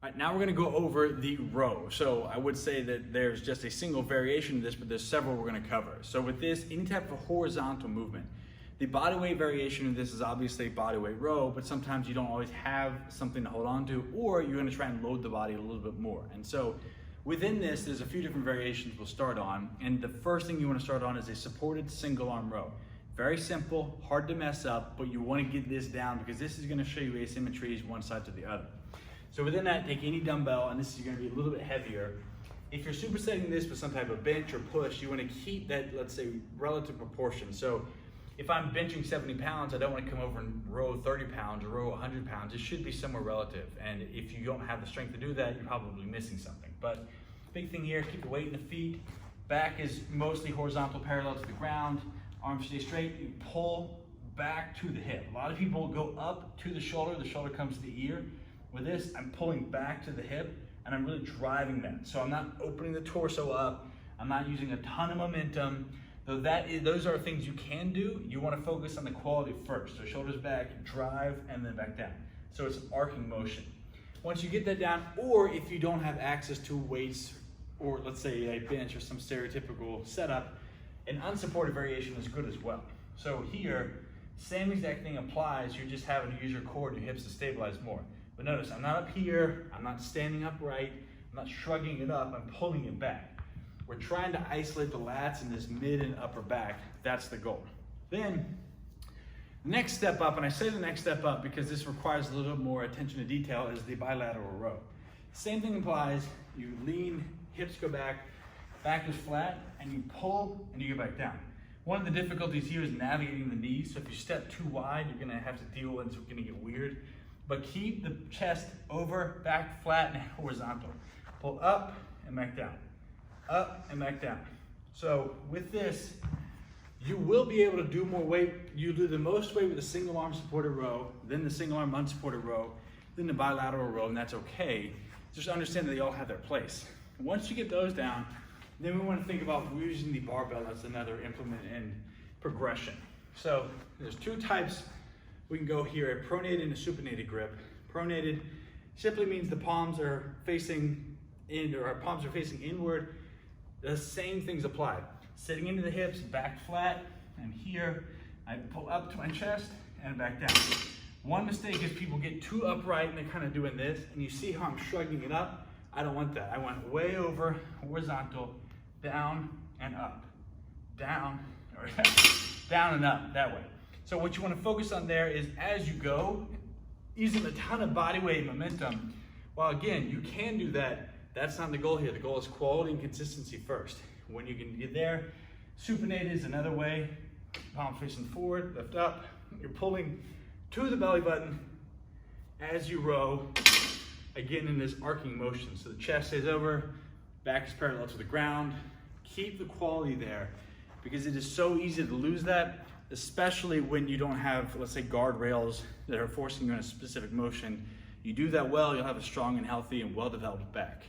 All right, now we're gonna go over the row. So I would say that there's just a single variation of this, but there's several we're gonna cover. So with this, any type of horizontal movement, the body weight variation of this is obviously body weight row, but sometimes you don't always have something to hold on to, or you're gonna try and load the body a little bit more. And so within this, there's a few different variations we'll start on. And the first thing you wanna start on is a supported single arm row. Very simple, hard to mess up, but you wanna get this down because this is gonna show you asymmetries one side to the other. So within that, take any dumbbell, and this is gonna be a little bit heavier. If you're supersetting this with some type of bench or push, you wanna keep that, let's say, relative proportion. So if I'm benching 70 pounds, I don't wanna come over and row 30 pounds or row 100 pounds. It should be somewhere relative. And if you don't have the strength to do that, you're probably missing something. But big thing here, keep the weight in the feet. Back is mostly horizontal, parallel to the ground. Arms stay straight, you pull back to the hip. A lot of people go up to the shoulder comes to the ear. With this, I'm pulling back to the hip and I'm really driving that. So I'm not opening the torso up. I'm not using a ton of momentum. Though those are things you can do. You want to focus on the quality first. So shoulders back, drive, and then back down. So it's an arcing motion. Once you get that down, or if you don't have access to weights, or let's say a bench or some stereotypical setup, an unsupported variation is good as well. So here, same exact thing applies. You're just having to use your core and your hips to stabilize more. But notice, I'm not up here, I'm not standing upright, I'm not shrugging it up, I'm pulling it back. We're trying to isolate the lats in this mid and upper back. That's the goal. Then, next step up, and I say the next step up because this requires a little bit more attention to detail, is the bilateral row. Same thing applies. You lean, hips go back, back is flat, and you pull and you go back down. One of the difficulties here is navigating the knees. So if you step too wide, you're gonna have to deal with it, it's gonna get weird. But keep the chest over, back, flat, and horizontal. Pull up and back down. Up and back down. So with this, you will be able to do more weight. You do the most weight with a single arm supported row, then the single arm unsupported row, then the bilateral row, and that's okay. Just understand that they all have their place. Once you get those down, then we want to think about using the barbell as another implement in progression. So there's two types. We can go here, a pronated and a supinated grip. Pronated simply means the palms are facing in, or our palms are facing inward. The same things apply. Sitting into the hips, back flat, and here I pull up to my chest and back down. One mistake is people get too upright and they're kind of doing this, and you see how I'm shrugging it up. I don't want that. I want way over, horizontal, down and up, down, or down and up, that way. So what you want to focus on there is as you go, using a ton of body weight and momentum. While again, you can do that. That's not the goal here. The goal is quality and consistency first. When you can get there, supinated is another way. Palm facing forward, lift up. You're pulling to the belly button as you row, again in this arcing motion. So the chest stays over, back is parallel to the ground. Keep the quality there because it is so easy to lose that, especially when you don't have, let's say, guardrails that are forcing you in a specific motion. You do that well, you'll have a strong and healthy and well-developed back.